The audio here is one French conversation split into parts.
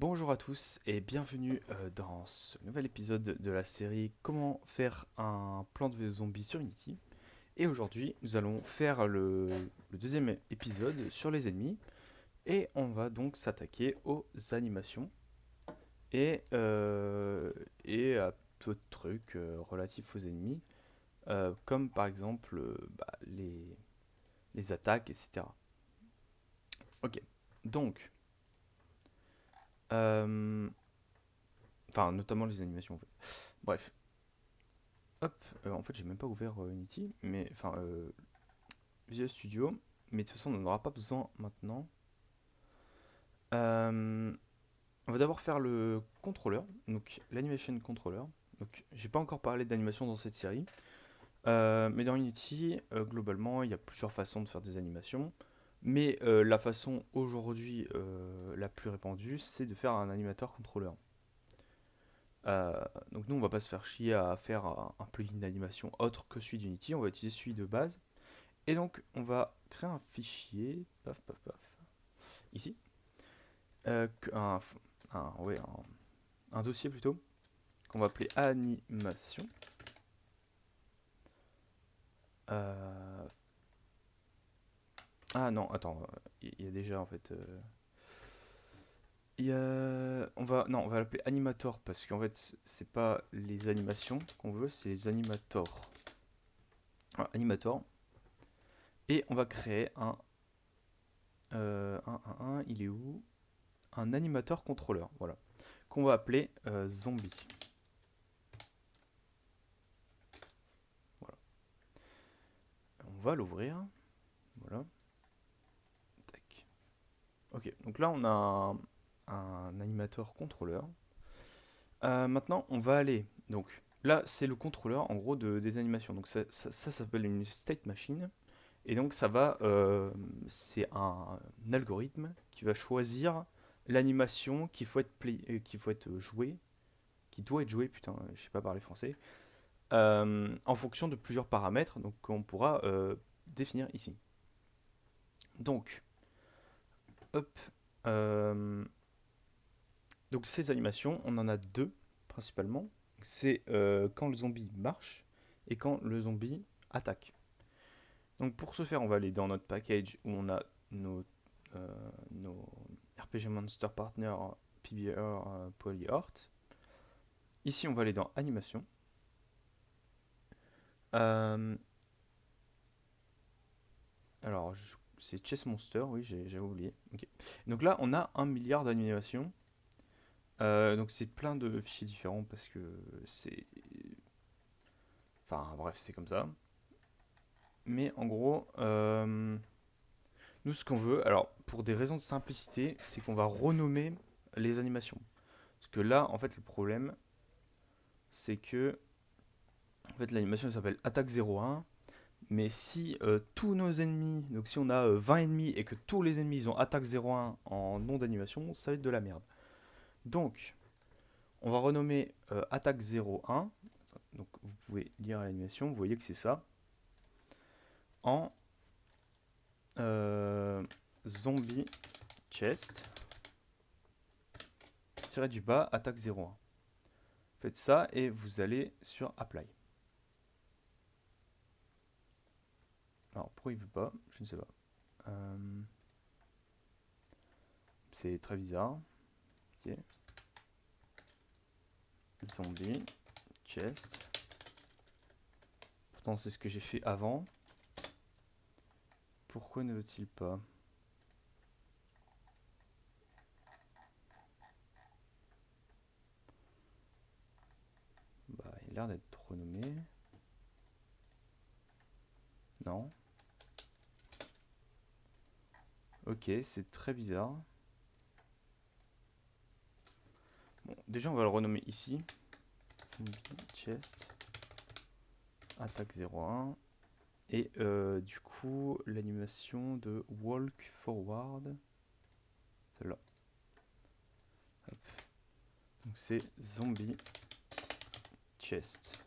Bonjour à tous et bienvenue dans ce nouvel épisode de la série Comment faire un plan de zombie sur Unity. Et aujourd'hui, nous allons faire le deuxième épisode sur les ennemis et on va donc s'attaquer aux animations et, euh, et à d'autres trucs relatifs aux ennemis, comme par exemple les attaques, etc. Ok, donc, euh, enfin notamment les animations en fait. Bref, hop, en fait j'ai même pas ouvert Unity, mais enfin Visual Studio, mais de toute façon on n'en aura pas besoin maintenant. Euh, on va d'abord faire le contrôleur, donc l'animation controller. Donc j'ai pas encore parlé d'animation dans cette série, mais dans Unity, globalement il y a plusieurs façons de faire des animations. Mais la façon aujourd'hui la plus répandue, c'est de faire un animateur contrôleur. Euh, donc nous on va pas se faire chier à faire un plugin d'animation autre que celui d'Unity, on va utiliser celui de base. Et donc, on va créer un fichier, paf, paf, paf, ici, ouais, un dossier plutôt, qu'on va appeler animation. Euh, ah non, attends, il y a déjà en fait. On va l'appeler animator parce qu'en fait, c'est pas les animations qu'on veut, c'est les animators. Voilà, animator. Et on va créer il est où? Un animateur contrôleur, voilà, qu'on va appeler zombie. Voilà. On va l'ouvrir. Voilà. Tac. Ok, donc là on a un animateur contrôleur. Maintenant on va aller. Donc là c'est le contrôleur en gros des animations. Donc ça s'appelle une state machine. Et donc ça va. C'est un algorithme qui va choisir l'animation qu'il faut être jouée. Qui doit être jouée, putain, je sais pas parler français. En fonction de plusieurs paramètres donc qu'on pourra définir ici. Donc, hop. euh, Donc ces animations, on en a deux principalement. C'est quand le zombie marche et quand le zombie attaque. Donc pour ce faire, on va aller dans notre package où on a nos RPG Monster Partner PBR PolyArt. Ici, on va aller dans animation. Euh, alors, c'est Chess Monster, oui, j'avais oublié. Ok. Donc là, on a 1 milliard d'animations. Donc c'est plein de fichiers différents parce que c'est... Enfin bref, c'est comme ça. Mais en gros, nous ce qu'on veut, alors pour des raisons de simplicité, c'est qu'on va renommer les animations. Parce que là, en fait, le problème, c'est que en fait, l'animation elle s'appelle attaque 01. Mais si tous nos ennemis, donc si on a 20 ennemis et que tous les ennemis ils ont attaque 01 en nom d'animation, ça va être de la merde. Donc, on va renommer attaque 01. Donc, vous pouvez lire l'animation, vous voyez que c'est ça. En zombie chest tiré du bas attaque 01. Faites ça et vous allez sur apply. Alors pourquoi il veut pas? Je ne sais pas. Euh, c'est très bizarre. Ok. Zombie chest. Pourtant c'est ce que j'ai fait avant. Pourquoi ne veut-il pas? Bah il a l'air d'être renommé. Non. Ok, c'est très bizarre. Bon, déjà on va le renommer ici. Zombie chest attaque 01. Et du coup, l'animation de walk forward, celle-là. Donc c'est zombie chest.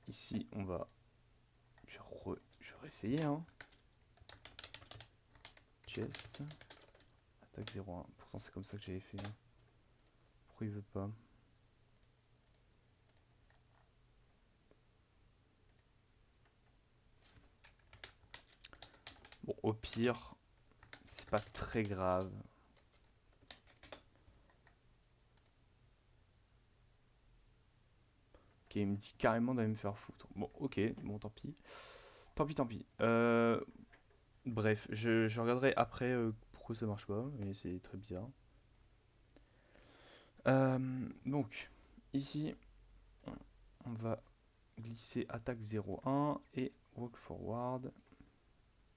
Ici, on va. Je vais réessayer, hein. Chest. attaque 0-1. Pourtant c'est comme ça que j'avais fait. Pourquoi il veut pas? Bon, au pire, c'est pas très grave. Ok, il me dit carrément d'aller me faire foutre. Bon, ok, bon, tant pis. Tant pis, tant pis. Bref, je regarderai après pourquoi ça marche pas, mais c'est très bizarre. Donc, ici, on va glisser attaque 0-1 et walk forward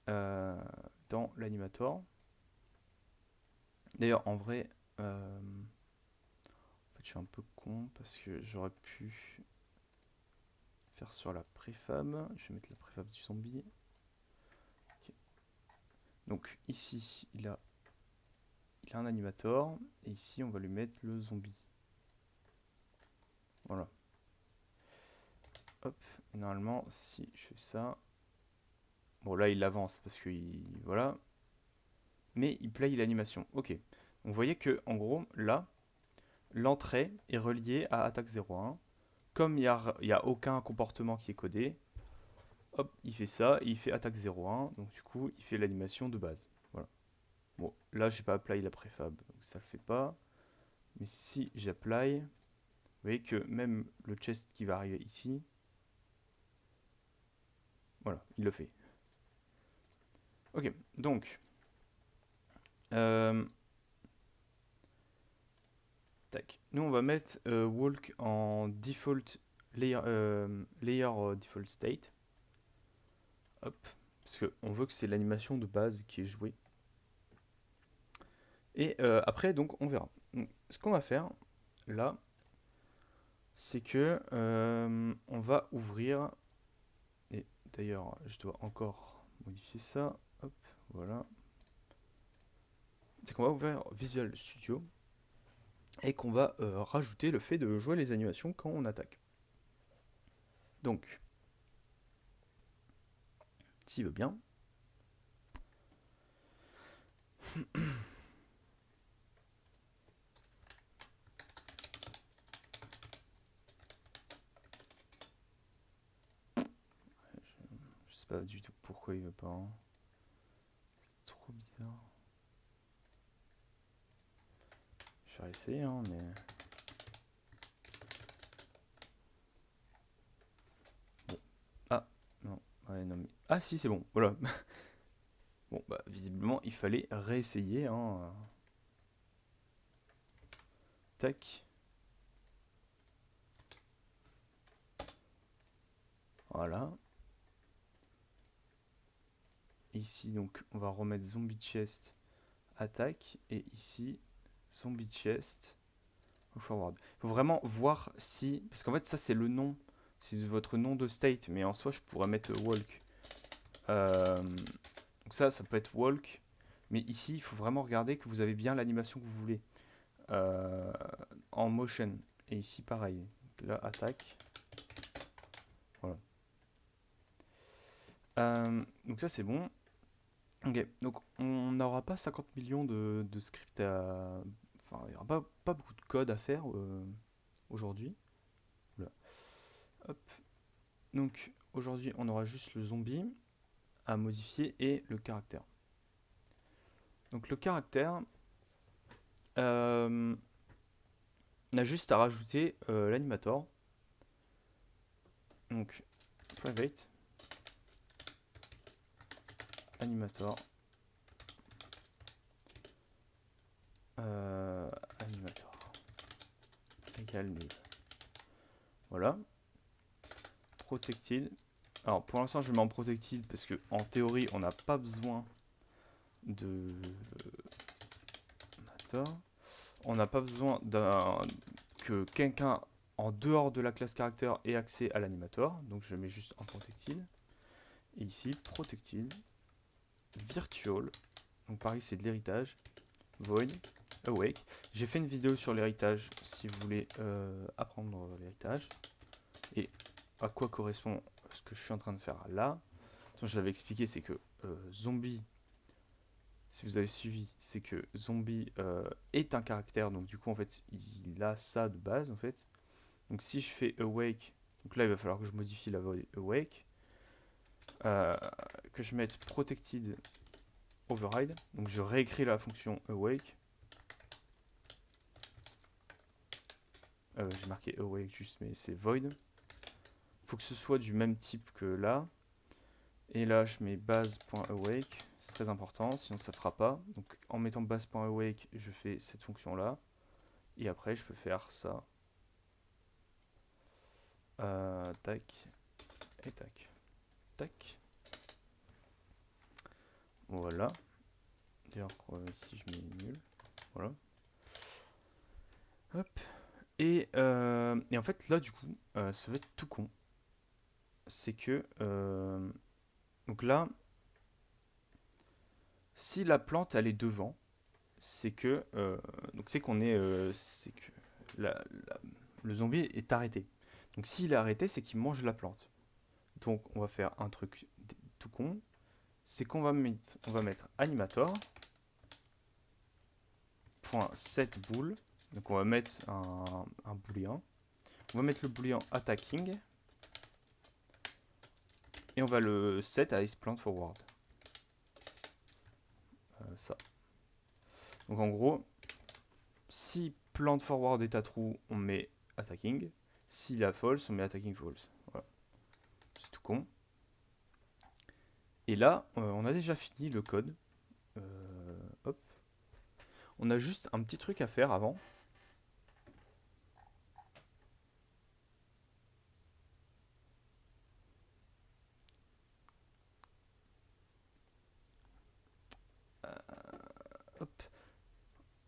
dans l'animator. D'ailleurs, en vrai, en fait, je suis un peu con parce que j'aurais pu faire sur la préfab. Je vais mettre la préfab du zombie. Okay. Donc ici, il a un animator et ici, on va lui mettre le zombie. Voilà. Hop, et normalement, si je fais ça, bon là, il avance parce que voilà, mais il play l'animation. Ok. Donc vous voyez que en gros, là, l'entrée est reliée à attaque 0-1. Comme il n'y a aucun comportement qui est codé, hop, il fait ça, et il fait attaque 0-1, donc du coup, il fait l'animation de base. Voilà. Bon, là, j'ai pas apply la préfab, donc ça le fait pas. Mais si j'apply, vous voyez que même le chest qui va arriver ici, voilà, il le fait. Ok, donc, tac. Nous, on va mettre walk en default layer, default state. Hop, parce qu'on veut que c'est l'animation de base qui est jouée. Et après, donc, on verra. Donc, ce qu'on va faire, là, c'est que on va ouvrir, et d'ailleurs, je dois encore modifier ça. Hop, voilà. C'est qu'on va ouvrir Visual Studio et qu'on va rajouter le fait de jouer les animations quand on attaque. Donc, s'il veut bien. Je sais pas du tout pourquoi il veut pas. Hein. C'est trop bizarre. Je vais essayer, hein, mais. Bon. Ah, non. Ouais, non, mais. Ah, si, c'est bon. Voilà. Bon, bah, visiblement, il fallait réessayer. Hein. Tac. Voilà. Ici, donc, on va remettre Zombie Chest attaque. Et ici, Zombie Chest forward. Il faut vraiment voir si. Parce qu'en fait, ça, c'est le nom. C'est votre nom de state. Mais en soi, je pourrais mettre walk. Donc, ça peut être walk. Mais ici, il faut vraiment regarder que vous avez bien l'animation que vous voulez. En motion. Et ici, pareil. Donc là, attaque. Voilà. Donc, ça, c'est bon. Ok, donc on n'aura pas 50 millions de scripts à. Enfin, il n'y aura pas beaucoup de code à faire aujourd'hui. Voilà. Hop. Donc aujourd'hui, on aura juste le zombie à modifier et le caractère. Donc le caractère, on a juste à rajouter l'animator. Donc private animator animator égale nul. Voilà. Protected. Alors pour l'instant je mets en protected parce que en théorie on n'a pas besoin de on n'a pas besoin que quelqu'un en dehors de la classe caractère ait accès à l'animator. Donc je mets juste en protected. Et ici protected virtual. Donc pareil c'est de l'héritage. Void awake. J'ai fait une vidéo sur l'héritage si vous voulez apprendre l'héritage. Et à quoi correspond ce que je suis en train de faire là. Je l'avais expliqué, c'est que zombie, si vous avez suivi, c'est que zombie est un caractère, donc du coup en fait il a ça de base en fait. Donc si je fais awake, donc là il va falloir que je modifie la void awake, que je mette protected override, donc je réécris la fonction awake. J'ai marqué awake juste, mais c'est void. Faut que ce soit du même type que là. Et là, je mets base.awake, c'est très important, sinon ça ne fera pas. Donc en mettant base.awake, je fais cette fonction-là. Et après, je peux faire ça. Tac, et tac, tac. Voilà. D'ailleurs, ici, je mets nul. Voilà. Hop. Et en fait, là, du coup, ça va être tout con. C'est que... donc là, si la plante, elle est devant, c'est que... donc c'est qu'on est... c'est que le zombie est arrêté. Donc s'il est arrêté, c'est qu'il mange la plante. Donc on va faire un truc tout con. C'est qu'on va mettre animator .set bool. Donc on va mettre un booléen. On va mettre le booléen attacking. Et on va le set à isPlant forward. Ça. Donc en gros, si plant forward est à true, on met attacking. S'il est à false, on met attacking false. Voilà. C'est tout con. Et là, on a déjà fini le code. Hop. On a juste un petit truc à faire avant. Hop.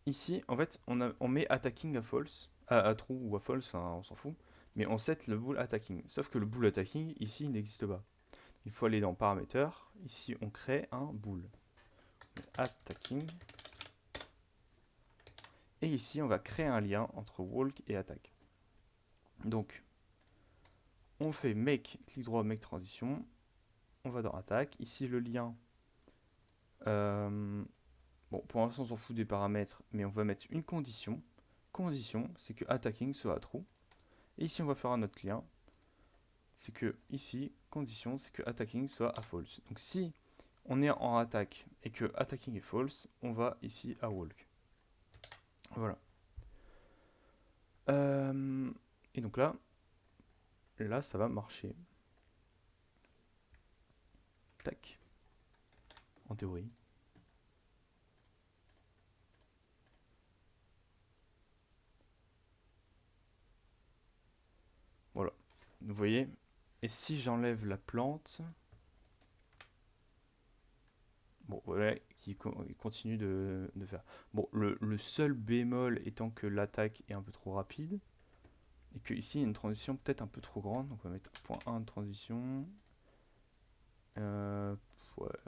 Ici, en fait, on met attacking à false, à true ou à false, hein, on s'en fout. Mais on set le bool attacking. Sauf que le bool attacking, ici, il n'existe pas. Il faut aller dans paramètres. Ici, on crée un bool. Attacking. Et ici, on va créer un lien entre walk et attack. Donc, on fait make, clic droit, make transition. On va dans attack. Ici, le lien. Bon, pour l'instant, on s'en fout des paramètres, mais on va mettre une condition. Condition, c'est que attacking soit true. Et ici, on va faire un autre lien. C'est que ici, condition, c'est que attacking soit à false. Donc si on est en attaque et que attacking est false, on va ici à walk. Voilà. Et donc là, ça va marcher. Tac. En théorie. Voilà. Vous voyez. Et si j'enlève la plante... Bon, voilà, qui continue de faire. Bon, le seul bémol étant que l'attaque est un peu trop rapide. Et que ici, il y a une transition peut-être un peu trop grande. Donc on va mettre point 1 de transition. Ouais, voilà.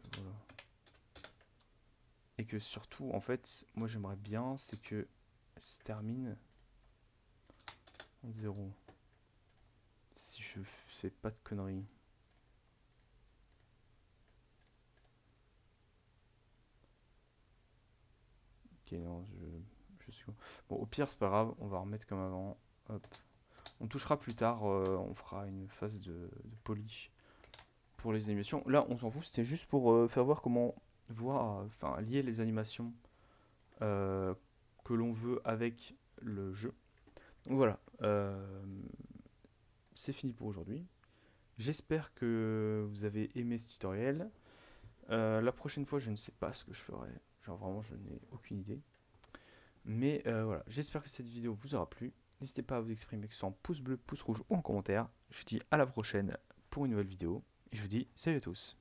Et que surtout, en fait, moi j'aimerais bien, c'est que se termine en 0. Si je fais pas de conneries. Ok, non, je suis... Bon, au pire, c'est pas grave, on va remettre comme avant. Hop. On touchera plus tard, on fera une phase de polish pour les animations. Là, on s'en fout, c'était juste pour faire voir comment lier les animations que l'on veut avec le jeu. Donc voilà, c'est fini pour aujourd'hui. J'espère que vous avez aimé ce tutoriel. La prochaine fois, je ne sais pas ce que je ferai. Genre vraiment, je n'ai aucune idée. Mais voilà, j'espère que cette vidéo vous aura plu. N'hésitez pas à vous exprimer, que ce soit en pouce bleu, pouce rouge ou en commentaire. Je vous dis à la prochaine pour une nouvelle vidéo. Et je vous dis salut à tous.